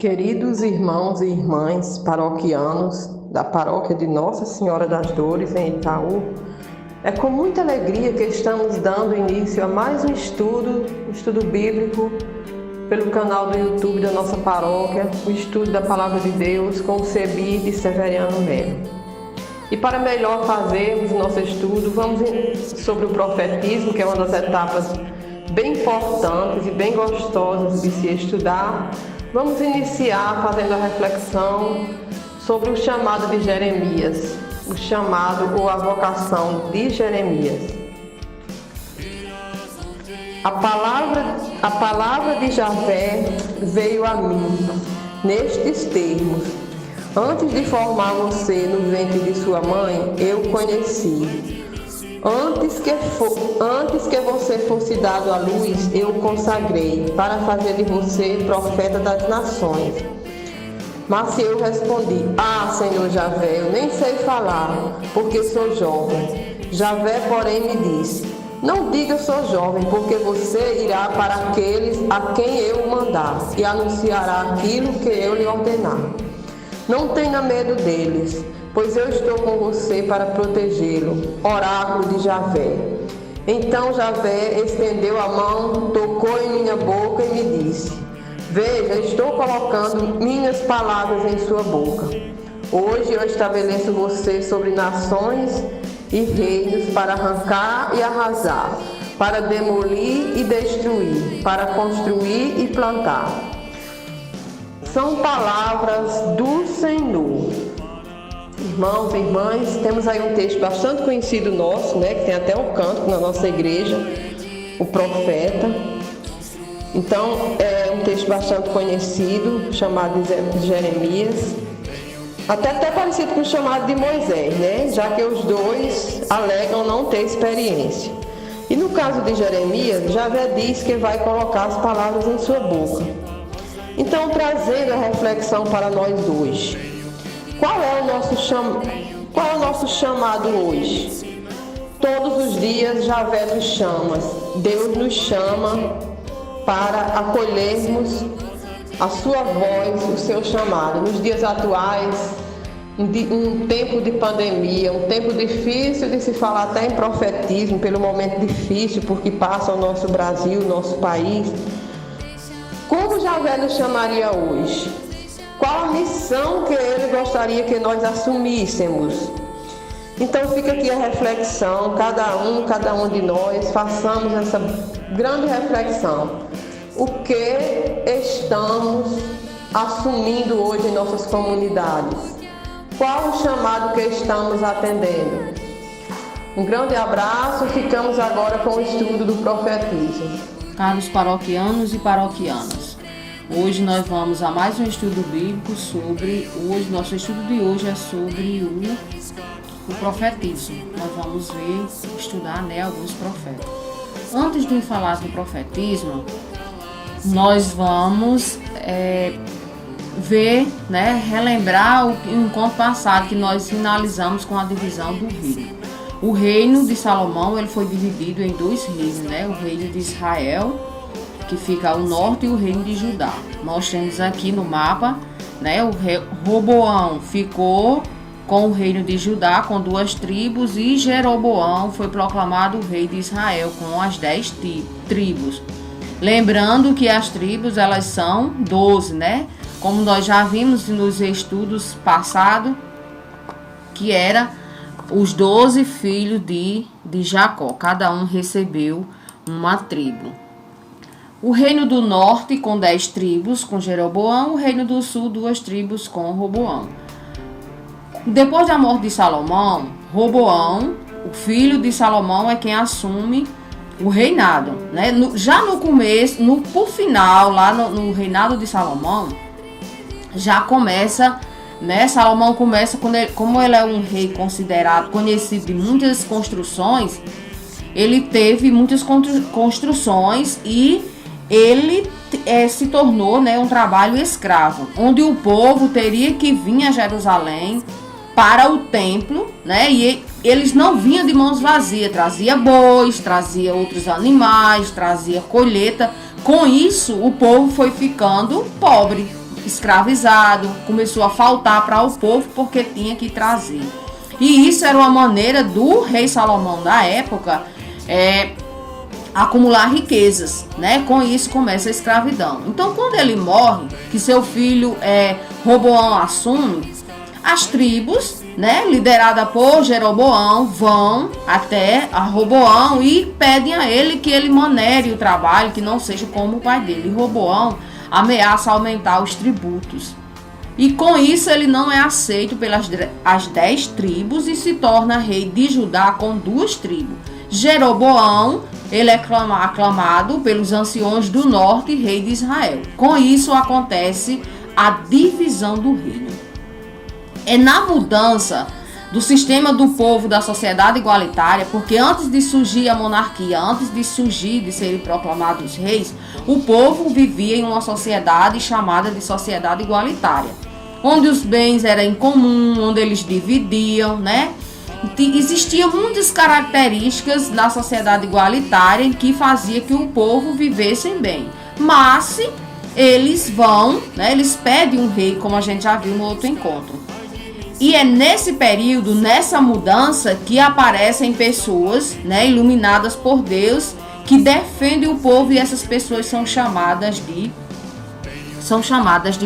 Queridos irmãos e irmãs paroquianos da paróquia de Nossa Senhora das Dores, em Itaú, é com muita alegria que estamos dando início a mais um estudo bíblico pelo canal do YouTube da nossa paróquia, o estudo da Palavra de Deus com o CEBI de Severiano Melo. E para melhor fazermos o nosso estudo, vamos sobre o profetismo, que é uma das etapas bem importantes e bem gostosas de se estudar. Vamos iniciar fazendo a reflexão sobre o chamado de Jeremias, o chamado ou a vocação de Jeremias. A palavra de Javé veio a mim nestes termos: antes de formar você no ventre de sua mãe, eu conheci. Antes que você fosse dado à luz, eu o consagrei, para fazer de você profeta das nações. Mas eu respondi: Senhor Javé, eu nem sei falar, porque sou jovem. Javé, porém, me disse: não diga sou jovem, porque você irá para aqueles a quem eu mandar, e anunciará aquilo que eu lhe ordenar. Não tenha medo deles, pois eu estou com você para protegê-lo. Oráculo de Javé. Então Javé estendeu a mão, tocou em minha boca e me disse: veja, estou colocando minhas palavras em sua boca. Hoje eu estabeleço você sobre nações e reinos para arrancar e arrasar, para demolir e destruir, para construir e plantar. São palavras do Senhor. Irmãos e irmãs, temos aí um texto bastante conhecido nosso, que tem até um canto na nossa igreja, o profeta. Então, é um texto bastante conhecido, chamado de Jeremias, até parecido com o chamado de Moisés, já que os dois alegam não ter experiência. E no caso de Jeremias, Javé diz que vai colocar as palavras em sua boca. Então, trazendo a reflexão para nós hoje, qual é o nosso chamado hoje? Todos os dias Javé nos chama, Deus nos chama para acolhermos a sua voz, o seu chamado. Nos dias atuais, um tempo de pandemia, um tempo difícil de se falar até em profetismo, pelo momento difícil porque passa o nosso Brasil, o nosso país. Como Javé nos chamaria hoje? Qual a missão que ele gostaria que nós assumíssemos? Então fica aqui a reflexão, cada um de nós, façamos essa grande reflexão. O que estamos assumindo hoje em nossas comunidades? Qual o chamado que estamos atendendo? Um grande abraço, ficamos agora com o estudo do profetismo. Caros paroquianos e paroquianas, hoje nós vamos a mais um estudo bíblico nosso estudo de hoje é sobre o profetismo. Nós vamos estudar alguns profetas. Antes de falar do profetismo, nós vamos relembrar o encontro passado que nós finalizamos com a divisão do reino. O reino de Salomão ele foi dividido em dois reinos, o reino de Israel, que fica ao norte, e o reino de Judá. Nós temos aqui no mapa, o Roboão ficou com o reino de Judá, com 2 tribos, e Jeroboão foi proclamado o rei de Israel, com as 10 tribos. Lembrando que as tribos, elas são 12, Como nós já vimos nos estudos passados, que era os 12 filhos de Jacó. Cada um recebeu uma tribo. O reino do norte com 10 tribos, com Jeroboão. O reino do sul, 2 tribos, com Roboão. Depois da morte de Salomão, Roboão, o filho de Salomão, é quem assume o reinado. Já no começo, por final, lá no reinado de Salomão, já começa, Salomão começa, como ele é um rei conhecido de muitas construções, ele teve muitas construções e ele se tornou um trabalho escravo, onde o povo teria que vir a Jerusalém para o templo, e eles não vinham de mãos vazias, trazia bois, trazia outros animais, trazia colheita. Com isso, o povo foi ficando pobre, escravizado, começou a faltar para o povo porque tinha que trazer. E isso era uma maneira do rei Salomão da época acumular riquezas, né? Com isso começa a escravidão. Então, quando ele morre, que seu filho Roboão assume, as tribos, né, liderada por Jeroboão, vão até a Roboão e pedem a ele que ele manere o trabalho, que não seja como o pai dele. E Roboão ameaça aumentar os tributos. E com isso ele não é aceito pelas as 10 tribos e se torna rei de Judá com 2 tribos. Jeroboão, ele é aclamado pelos anciões do norte, rei de Israel. Com isso acontece a divisão do reino. É na mudança do sistema do povo da sociedade igualitária, porque antes de surgir a monarquia, antes de surgir, de serem proclamados reis, o povo vivia em uma sociedade chamada de sociedade igualitária, onde os bens eram em comum, onde eles dividiam, né? Existiam muitas características na sociedade igualitária que fazia que o povo vivesse bem. Mas eles vão, né? Eles pedem um rei, como a gente já viu no outro encontro. E é nesse período, nessa mudança, que aparecem pessoas, né, iluminadas por Deus, que defendem o povo, e essas pessoas são chamadas de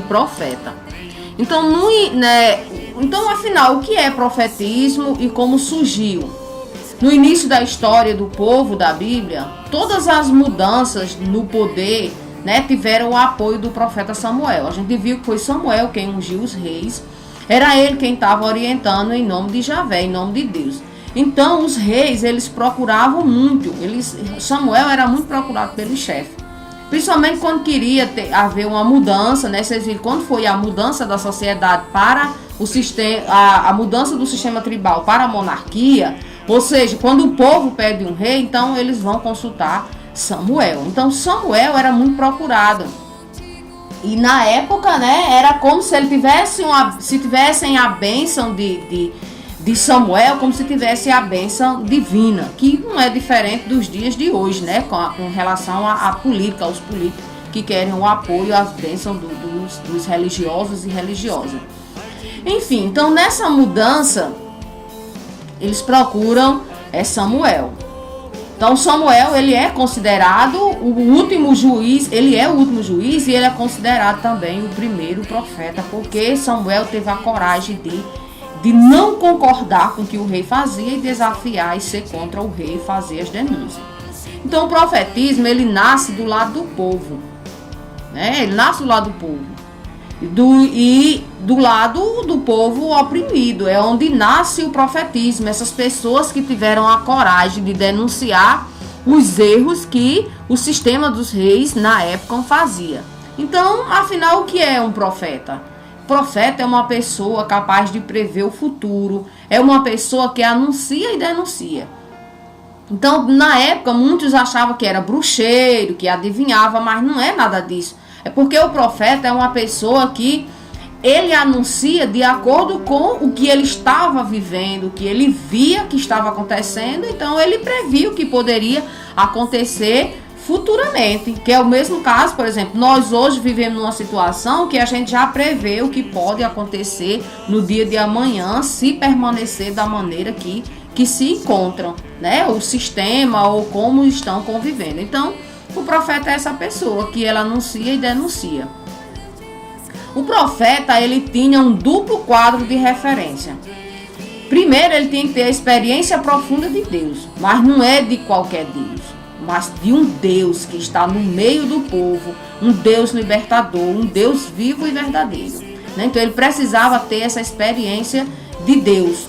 profeta. Então, afinal, o que é profetismo e como surgiu? No início da história do povo da Bíblia, todas as mudanças no poder, né, tiveram o apoio do profeta Samuel. A gente viu que foi Samuel quem ungiu os reis. Era ele quem estava orientando em nome de Javé, em nome de Deus. Então, os reis, eles procuravam muito. Samuel era muito procurado pelo chefe. Principalmente quando queria haver uma mudança, né? Vocês viram quando foi a mudança da sociedade para o sistema, a mudança do sistema tribal para a monarquia. Ou seja, quando o povo pede um rei, então eles vão consultar Samuel. Então, Samuel era muito procurado. E na época, né, era como se ele tivessem a bênção de Samuel, como se tivesse a bênção divina, que não é diferente dos dias de hoje, né, com relação à política, aos políticos que querem o apoio às bênçãos dos religiosos e religiosas. Enfim, então nessa mudança, eles procuram Samuel. Então Samuel, ele é considerado o último juiz, ele é o último juiz e ele é considerado também o primeiro profeta, porque Samuel teve a coragem de não concordar com o que o rei fazia e desafiar e ser contra o rei e fazer as denúncias. Então o profetismo, ele nasce do lado do povo, né? Ele nasce do lado do povo. E do lado do povo oprimido, é onde nasce o profetismo, essas pessoas que tiveram a coragem de denunciar os erros que o sistema dos reis na época fazia. Então, afinal, o que é um profeta? Profeta é uma pessoa capaz de prever o futuro, é uma pessoa que anuncia e denuncia. Então, na época, muitos achavam que era bruxeiro, que adivinhava, mas não é nada disso. É porque o profeta é uma pessoa que ele anuncia de acordo com o que ele estava vivendo, o que ele via que estava acontecendo, então ele previa o que poderia acontecer futuramente, que é o mesmo caso, por exemplo, nós hoje vivemos numa situação que a gente já prevê o que pode acontecer no dia de amanhã, se permanecer da maneira que se encontram, né, o sistema ou como estão convivendo. Então, o profeta é essa pessoa que ela anuncia e denuncia. O profeta, ele tinha um duplo quadro de referência. Primeiro, ele tem que ter a experiência profunda de Deus, mas não é de qualquer Deus, mas de um Deus que está no meio do povo, um Deus libertador, um Deus vivo e verdadeiro, né? Então, ele precisava ter essa experiência de Deus.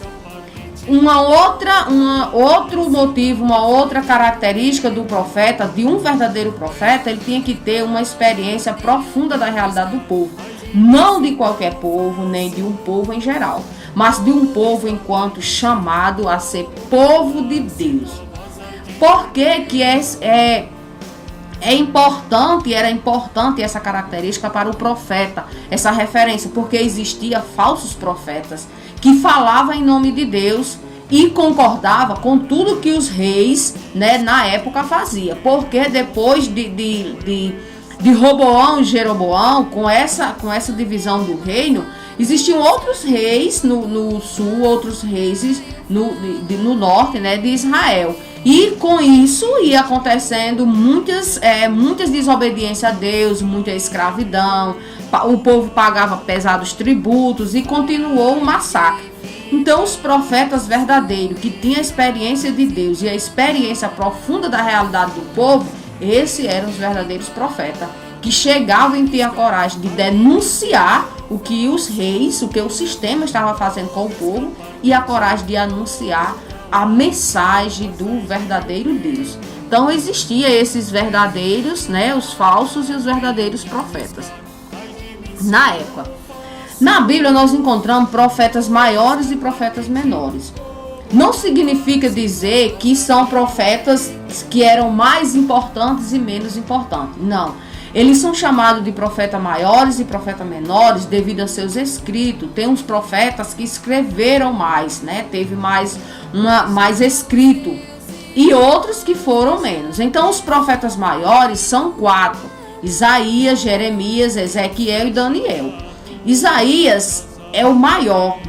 Outro motivo, uma outra característica do profeta, de um verdadeiro profeta, ele tinha que ter uma experiência profunda da realidade do povo. Não de qualquer povo, nem de um povo em geral, mas de um povo enquanto chamado a ser povo de Deus. Por que era importante essa característica para o profeta, essa referência? Porque existia falsos profetas que falavam em nome de Deus e concordava com tudo que os reis, né, na época fazia. Porque depois de Roboão e Jeroboão, com essa divisão do reino, existiam outros reis no sul, outros reis no norte, né, de Israel. E com isso ia acontecendo muitas desobediências a Deus, muita escravidão, o povo pagava pesados tributos e continuou o massacre. Então os profetas verdadeiros, que tinham a experiência de Deus e a experiência profunda da realidade do povo, esses eram os verdadeiros profetas, que chegavam e tinham a coragem de denunciar o que os reis, o que o sistema estava fazendo com o povo, e a coragem de anunciar a mensagem do verdadeiro Deus. Então existia esses verdadeiros, né, os falsos e os verdadeiros profetas. Na época, na Bíblia nós encontramos profetas maiores e profetas menores. Não significa dizer que são profetas que eram mais importantes e menos importantes. Não. Eles são chamados de profetas maiores e profetas menores devido a seus escritos. Tem uns profetas que escreveram mais, né? Teve mais escrito. E outros que foram menos. Então os profetas maiores são 4. Isaías, Jeremias, Ezequiel e Daniel. Isaías é o maior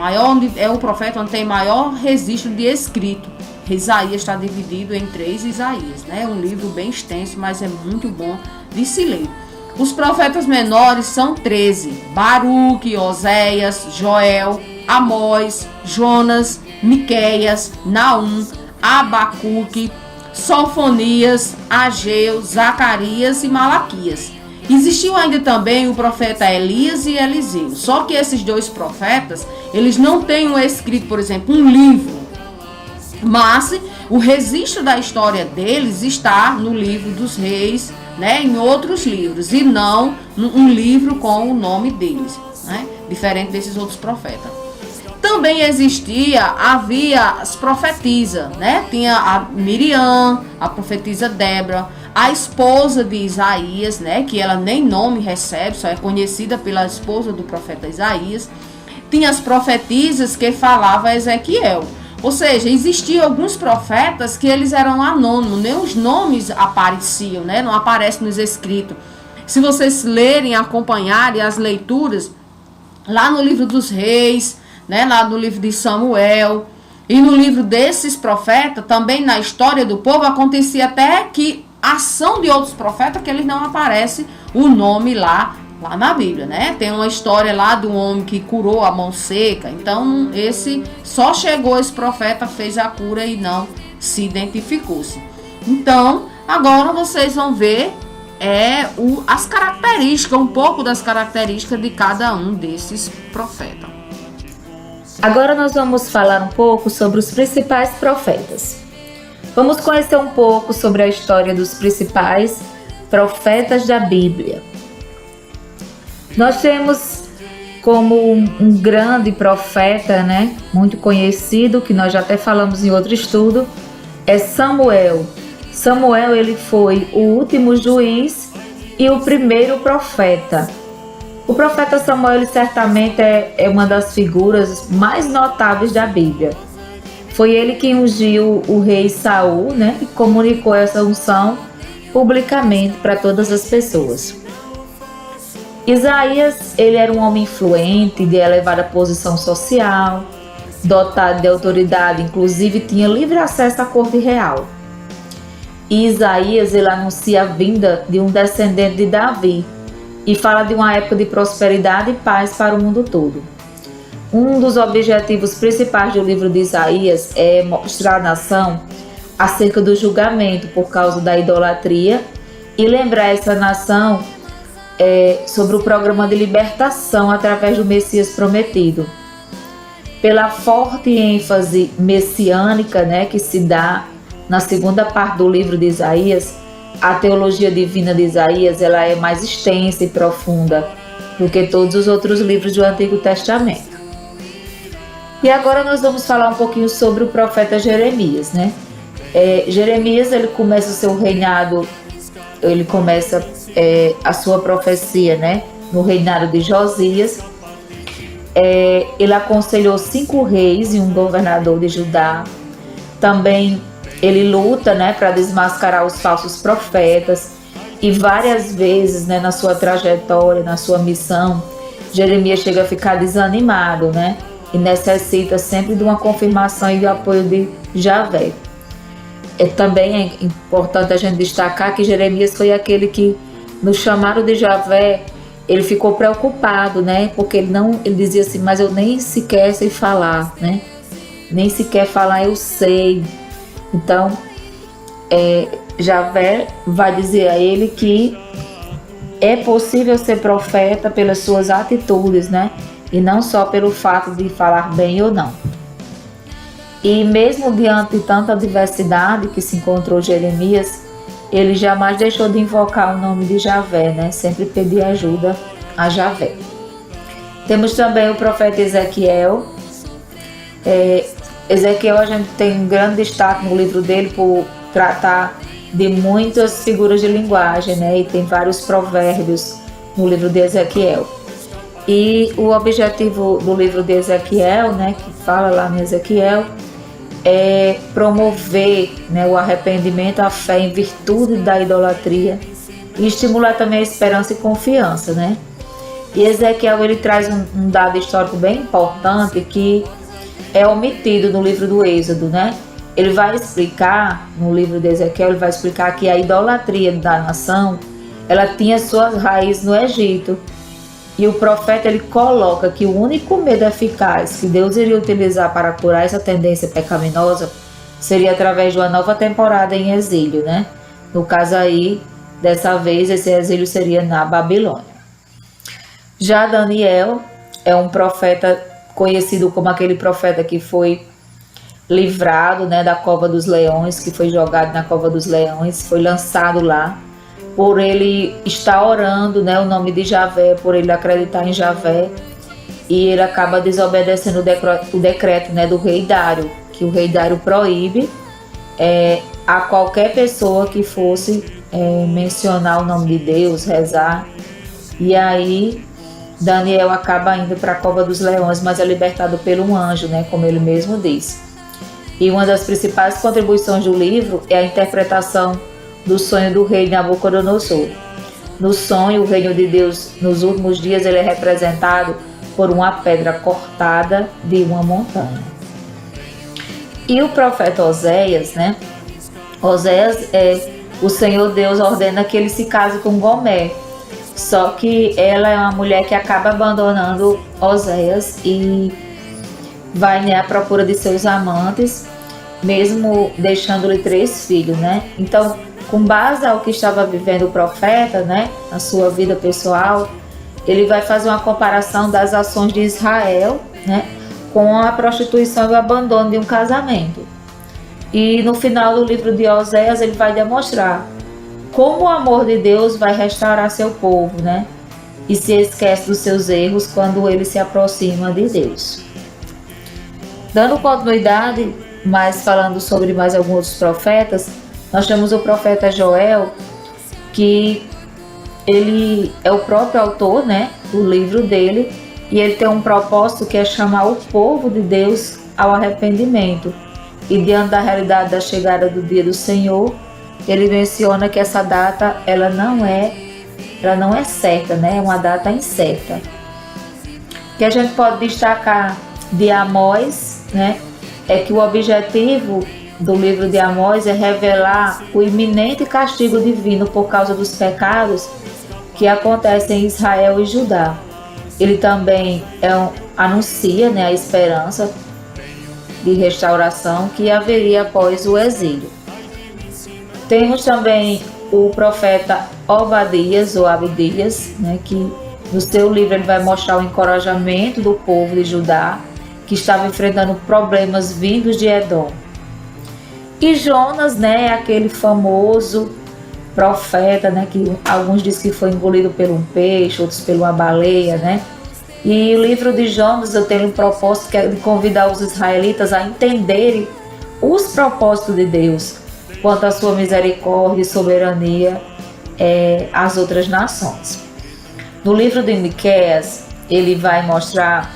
é o profeta onde tem maior registro de escrito. Isaías está dividido em 3 Isaías, né? É um livro bem extenso, mas é muito bom de se ler. Os profetas menores são 13: Baruque, Oséias, Joel, Amós, Jonas, Miqueias, Naum, Abacuque, Sofonias, Ageu, Zacarias e Malaquias. Existiu ainda também o profeta Elias e Eliseu. Só que esses 2 profetas, eles não têm escrito, por exemplo, um livro. Mas o registro da história deles está no livro dos reis, né, em outros livros, e não um livro com o nome deles, né, diferente desses outros profetas. Também havia as profetisas, né? Tinha a Miriam, a profetisa Débora, a esposa de Isaías, né? Que ela nem nome recebe, só é conhecida pela esposa do profeta Isaías. Tinha as profetisas que falava Ezequiel. Ou seja, existiam alguns profetas que eles eram anônimos, nem os nomes apareciam, né? Não aparece nos escritos. Se vocês lerem, acompanharem as leituras, lá no livro dos reis, né, lá no livro de Samuel, e no livro desses profetas, também na história do povo, acontecia até que ação de outros profetas que eles não aparece o nome lá na Bíblia, né? Tem uma história lá de um homem que curou a mão seca. Então só chegou esse profeta, fez a cura e não se identificou-se. Então agora vocês vão ver as características, um pouco das características de cada um desses profetas. Agora nós vamos falar um pouco sobre os principais profetas. Vamos conhecer um pouco sobre a história dos principais profetas da Bíblia. Nós temos como um grande profeta, né, muito conhecido, que nós já até falamos em outro estudo, é Samuel. Samuel, ele foi o último juiz e o primeiro profeta. O profeta Samuel, ele certamente é uma das figuras mais notáveis da Bíblia. Foi ele que ungiu o rei Saul, né, e comunicou essa unção publicamente para todas as pessoas. Isaías, ele era um homem influente, de elevada posição social, dotado de autoridade, inclusive tinha livre acesso à corte real. E Isaías, ele anuncia a vinda de um descendente de Davi e fala de uma época de prosperidade e paz para o mundo todo. Um dos objetivos principais do livro de Isaías é mostrar à nação acerca do julgamento por causa da idolatria e lembrar essa nação sobre o programa de libertação através do Messias prometido. Pela forte ênfase messiânica, né, que se dá na segunda parte do livro de Isaías, a teologia divina de Isaías ela é mais extensa e profunda do que todos os outros livros do Antigo Testamento. E agora nós vamos falar um pouquinho sobre o profeta Jeremias, né? Jeremias, ele começa o seu reinado, ele começa a sua profecia, né, no reinado de Josias. Ele aconselhou 5 reis e um governador de Judá. Também ele luta, né, para desmascarar os falsos profetas. E várias vezes, né, na sua trajetória, na sua missão, Jeremias chega a ficar desanimado, né? E necessita sempre de uma confirmação e de apoio de Javé. Também é importante a gente destacar que Jeremias foi aquele que, no chamado de Javé, ele ficou preocupado, né? Porque ele dizia assim, mas eu nem sequer sei falar, né? Nem sequer falar eu sei. Então, Javé vai dizer a ele que é possível ser profeta pelas suas atitudes, né? E não só pelo fato de falar bem ou não. E mesmo diante de tanta adversidade que se encontrou Jeremias, ele jamais deixou de invocar o nome de Javé, né? Sempre pedir ajuda a Javé. Temos também o profeta Ezequiel. Ezequiel, a gente tem um grande destaque no livro dele por tratar de muitas figuras de linguagem, né? E tem vários provérbios no livro de Ezequiel. E o objetivo do livro de Ezequiel, né, que fala lá em Ezequiel, é promover, né, o arrependimento, a fé em virtude da idolatria e estimular também a esperança e confiança, né? E Ezequiel, ele traz um dado histórico bem importante que é omitido no livro do Êxodo, né? Ele vai explicar, no livro de Ezequiel, ele vai explicar que a idolatria da nação, ela tinha suas raízes no Egito. E o profeta, ele coloca que o único medo eficaz que Deus iria utilizar para curar essa tendência pecaminosa seria através de uma nova temporada em exílio, né? No caso aí, dessa vez, esse exílio seria na Babilônia. Já Daniel é um profeta conhecido como aquele profeta que foi livrado, né, da cova dos leões, que foi jogado na cova dos leões, foi lançado lá, por ele estar orando, né, o nome de Javé, por ele acreditar em Javé, e ele acaba desobedecendo o decreto, né, do rei Dário, que o rei Dário proíbe a qualquer pessoa que fosse mencionar o nome de Deus, rezar. E aí Daniel acaba indo para a cova dos leões, mas é libertado por um anjo, né, como ele mesmo diz. E uma das principais contribuições do livro é a interpretação do sonho do rei Nabucodonosor. No sonho, o reino de Deus nos últimos dias, ele é representado por uma pedra cortada de uma montanha. E o profeta Oséias, né? Oséias, o Senhor Deus ordena que ele se case com Gomer. Só que ela é uma mulher que acaba abandonando Oséias e vai, né, à procura de seus amantes, mesmo deixando-lhe 3 filhos, né? Então, com base ao que estava vivendo o profeta, né, na sua vida pessoal, ele vai fazer uma comparação das ações de Israel, né, com a prostituição e o abandono de um casamento. E no final do livro de Oséias, ele vai demonstrar como o amor de Deus vai restaurar seu povo, né, e se esquece dos seus erros quando ele se aproxima de Deus. Dando continuidade, mas falando sobre mais alguns outros profetas, nós temos o profeta Joel, que ele é o próprio autor, né, do livro dele, e ele tem um propósito que é chamar o povo de Deus ao arrependimento. E diante da realidade da chegada do dia do Senhor, ele menciona que essa data ela não é certa, né, é uma data incerta. Que a gente pode destacar de Amós, né, é que o objetivo do livro de Amós é revelar o iminente castigo divino por causa dos pecados que acontecem em Israel e Judá. Ele também anuncia, né, a esperança de restauração que haveria após o exílio. Temos também o profeta Obadias, ou Abdias, né, que no seu livro ele vai mostrar o encorajamento do povo de Judá, que estava enfrentando problemas vindos de Edom. E Jonas, né, é aquele famoso profeta, né, que alguns dizem que foi engolido por um peixe, outros por uma baleia, né? E o livro de Jonas eu tenho um propósito que é de convidar os israelitas a entenderem os propósitos de Deus quanto à sua misericórdia e soberania às outras nações. No livro de Miqueias, ele vai mostrar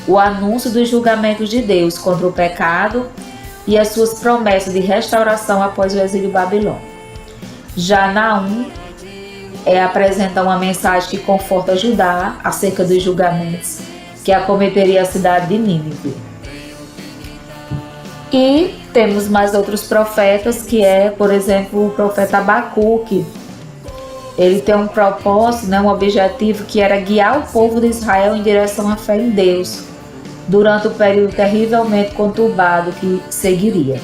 o anúncio dos julgamentos de Deus contra o pecado e as suas promessas de restauração após o exílio babilônico. Já Naum apresenta uma mensagem que conforta Judá acerca dos julgamentos que acometeria a cidade de Nínive. E temos mais outros profetas, que é, por exemplo, o profeta Abacuque. Ele tem um propósito, um objetivo, que era guiar o povo de Israel em direção à fé em Deus, durante o período terrivelmente conturbado que seguiria.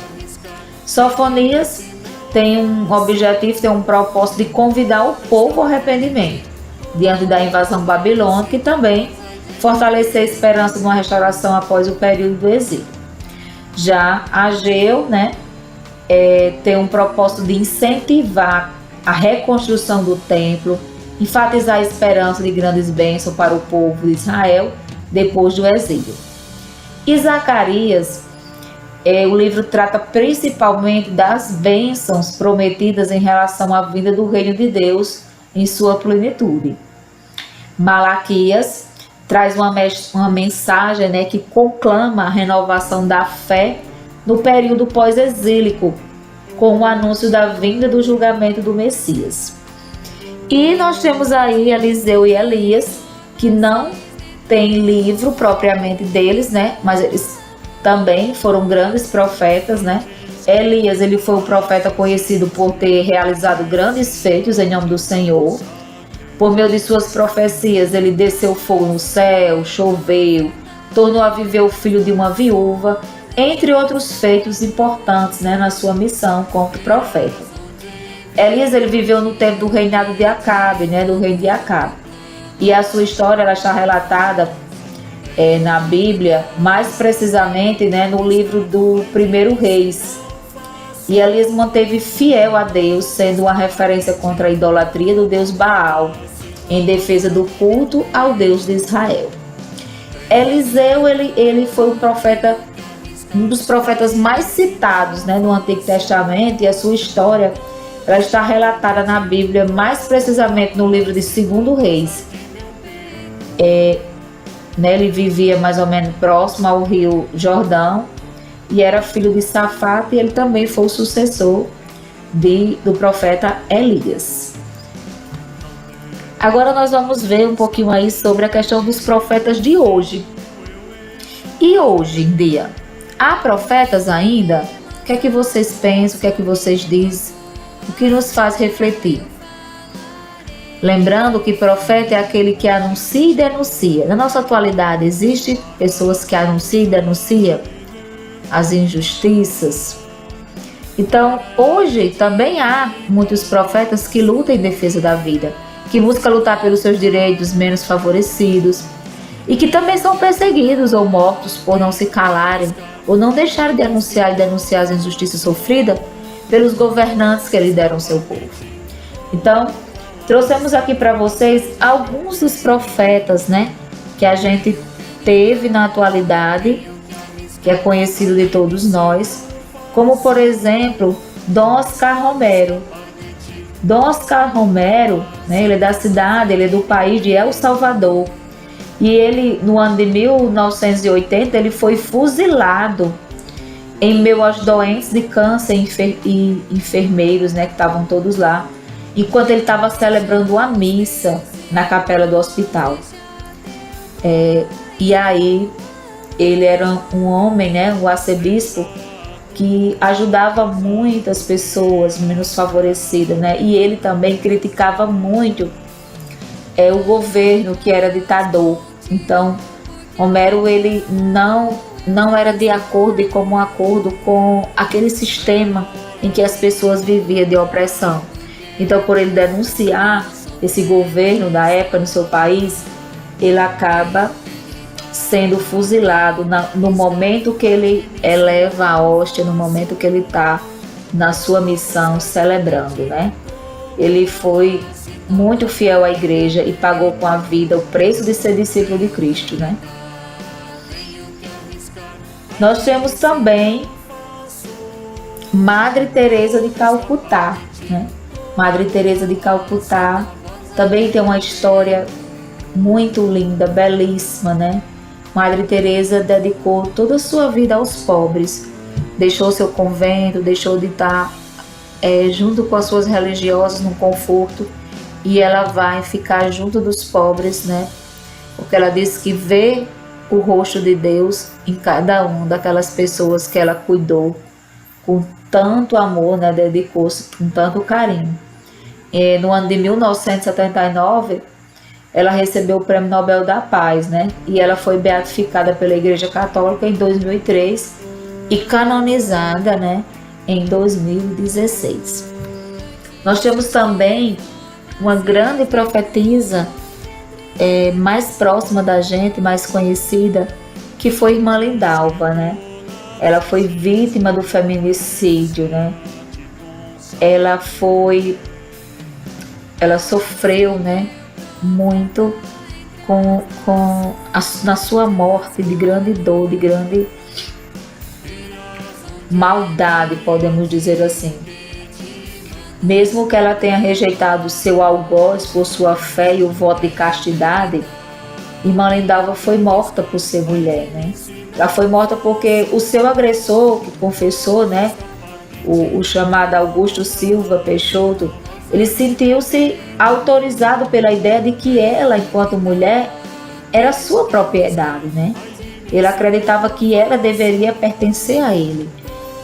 Sofonias tem um objetivo, tem um propósito de convidar o povo ao arrependimento, diante da invasão babilônica, e também fortalecer a esperança de uma restauração após o período do exílio. Já Ageu, tem um propósito de incentivar a reconstrução do templo, enfatizar a esperança de grandes bênçãos para o povo de Israel depois do exílio. E Zacarias, o livro trata principalmente das bênçãos prometidas em relação à vinda do reino de Deus em sua plenitude. Malaquias traz uma mensagem que conclama a renovação da fé no período pós-exílico, com o anúncio da vinda do julgamento do Messias. E nós temos aí Eliseu e Elias, que não tem livro propriamente deles, mas eles também foram grandes profetas, Elias, ele foi um profeta conhecido por ter realizado grandes feitos em nome do Senhor. Por meio de suas profecias, ele desceu fogo no céu, choveu, tornou a viver o filho de uma viúva, entre outros feitos importantes na sua missão como profeta. Elias, ele viveu no tempo do reinado de Acabe, do rei de Acabe. E a sua história ela está relatada na Bíblia, mais precisamente no livro do 1 Reis. E Elias manteve fiel a Deus, sendo uma referência contra a idolatria do deus Baal, em defesa do culto ao Deus de Israel. Eliseu, ele foi um dos profetas mais citados no Antigo Testamento, e a sua história ela está relatada na Bíblia, mais precisamente no livro de 2 Reis. Ele vivia mais ou menos próximo ao rio Jordão, e era filho de Safate, e ele também foi o sucessor do profeta Elias. Agora nós vamos ver um pouquinho aí sobre a questão dos profetas de hoje. E hoje em dia, há profetas ainda? O que é que vocês pensam? O que é que vocês dizem? O que nos faz refletir? Lembrando que profeta é aquele que anuncia e denuncia. Na nossa atualidade, existem pessoas que anunciam e denunciam as injustiças. Então, hoje também há muitos profetas que lutam em defesa da vida, que buscam lutar pelos seus direitos menos favorecidos e que também são perseguidos ou mortos por não se calarem ou não deixarem de anunciar e denunciar as injustiças sofridas pelos governantes que lideram seu povo. Então, trouxemos aqui para vocês alguns dos profetas, que a gente teve na atualidade, que é conhecido de todos nós, como por exemplo, Dom Oscar Romero. Dom Oscar Romero, ele é da cidade, ele é do país de El Salvador. E ele, no ano de 1980, ele foi fuzilado em meio aos doentes de câncer e enfermeiros, que estavam todos lá, enquanto ele estava celebrando a missa na capela do hospital. E aí, ele era um homem, um arcebispo, que ajudava muitas pessoas menos favorecidas, e ele também criticava muito o governo, que era ditador. Então, Romero, ele não era de acordo e como um acordo com aquele sistema em que as pessoas viviam de opressão. Então, por ele denunciar esse governo da época no seu país, ele acaba sendo fuzilado no momento que ele eleva a hóstia, no momento que ele está na sua missão celebrando, Ele foi muito fiel à igreja e pagou com a vida o preço de ser discípulo de Cristo, Nós temos também Madre Teresa de Calcutá, Madre Teresa de Calcutá também tem uma história muito linda, belíssima, Madre Teresa dedicou toda a sua vida aos pobres, deixou seu convento, deixou de estar junto com as suas religiosas no conforto e ela vai ficar junto dos pobres, né? Porque ela diz que vê o rosto de Deus em cada uma daquelas pessoas que ela cuidou com tanto amor, né? Dedicou-se com tanto carinho. E no ano de 1979, ela recebeu o Prêmio Nobel da Paz, né? E ela foi beatificada pela Igreja Católica em 2003 e canonizada, né, em 2016. Nós temos também uma grande profetisa mais próxima da gente, mais conhecida, que foi Irmã Lindalva, né? Ela foi vítima do feminicídio, né? Ela sofreu, né, muito na sua morte, de grande dor, de grande maldade, podemos dizer assim. Mesmo que ela tenha rejeitado seu algoz por sua fé e o voto de castidade, Irmã Lindalva foi morta por ser mulher, né? Ela foi morta porque o seu agressor, que confessou, né, o chamado Augusto Silva Peixoto, ele sentiu-se autorizado pela ideia de que ela, enquanto mulher, era sua propriedade, né? Ele acreditava que ela deveria pertencer a ele.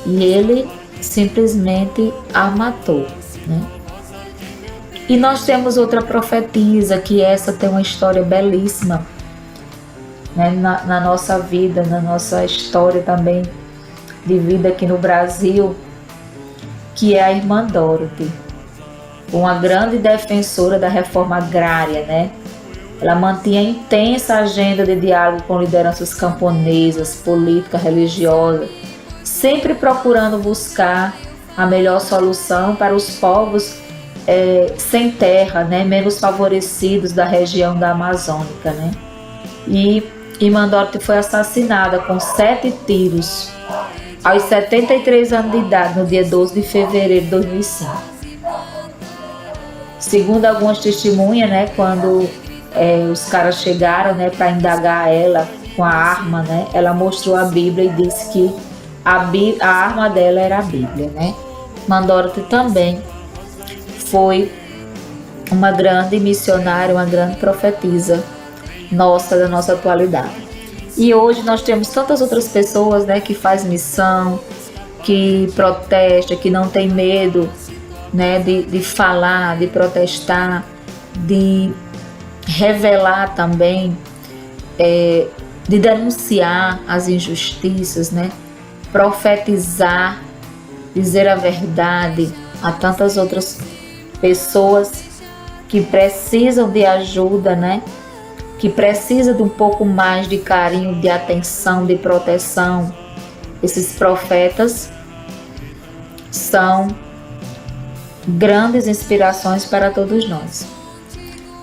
E ele simplesmente a matou, né? E nós temos outra profetisa, que essa tem uma história belíssima, né, na nossa vida, na nossa história também de vida aqui no Brasil, que é a Irmã Dorothy, uma grande defensora da reforma agrária, né? Ela mantinha intensa agenda de diálogo com lideranças camponesas, política, religiosa, sempre procurando buscar a melhor solução para os povos sem terra, né, menos favorecidos da região da Amazônica, né? E Irmã Dorothy foi assassinada com 7 tiros aos 73 anos de idade, no dia 12 de fevereiro de 2005. Segundo algumas testemunhas, né, quando os caras chegaram, né, para indagar ela com a arma, né, ela mostrou a Bíblia e disse que a arma dela era a Bíblia, né? Irmã Dorothy também foi uma grande missionária, uma grande profetisa da nossa atualidade. E hoje nós temos tantas outras pessoas, né, que faz missão, que protesta, que não tem medo, né, de falar, de protestar, de revelar também, de denunciar as injustiças, né, profetizar, dizer a verdade a tantas outras pessoas que precisam de ajuda, né? Que precisam de um pouco mais de carinho, de atenção, de proteção. Esses profetas são grandes inspirações para todos nós.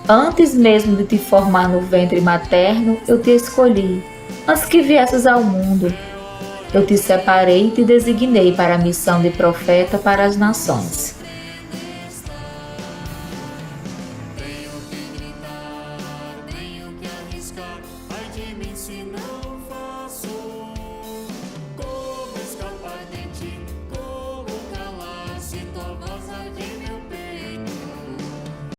Antes mesmo de te formar no ventre materno, eu te escolhi. Antes que viesses ao mundo, eu te separei e te designei para a missão de profeta para as nações. Vai de me ensinar.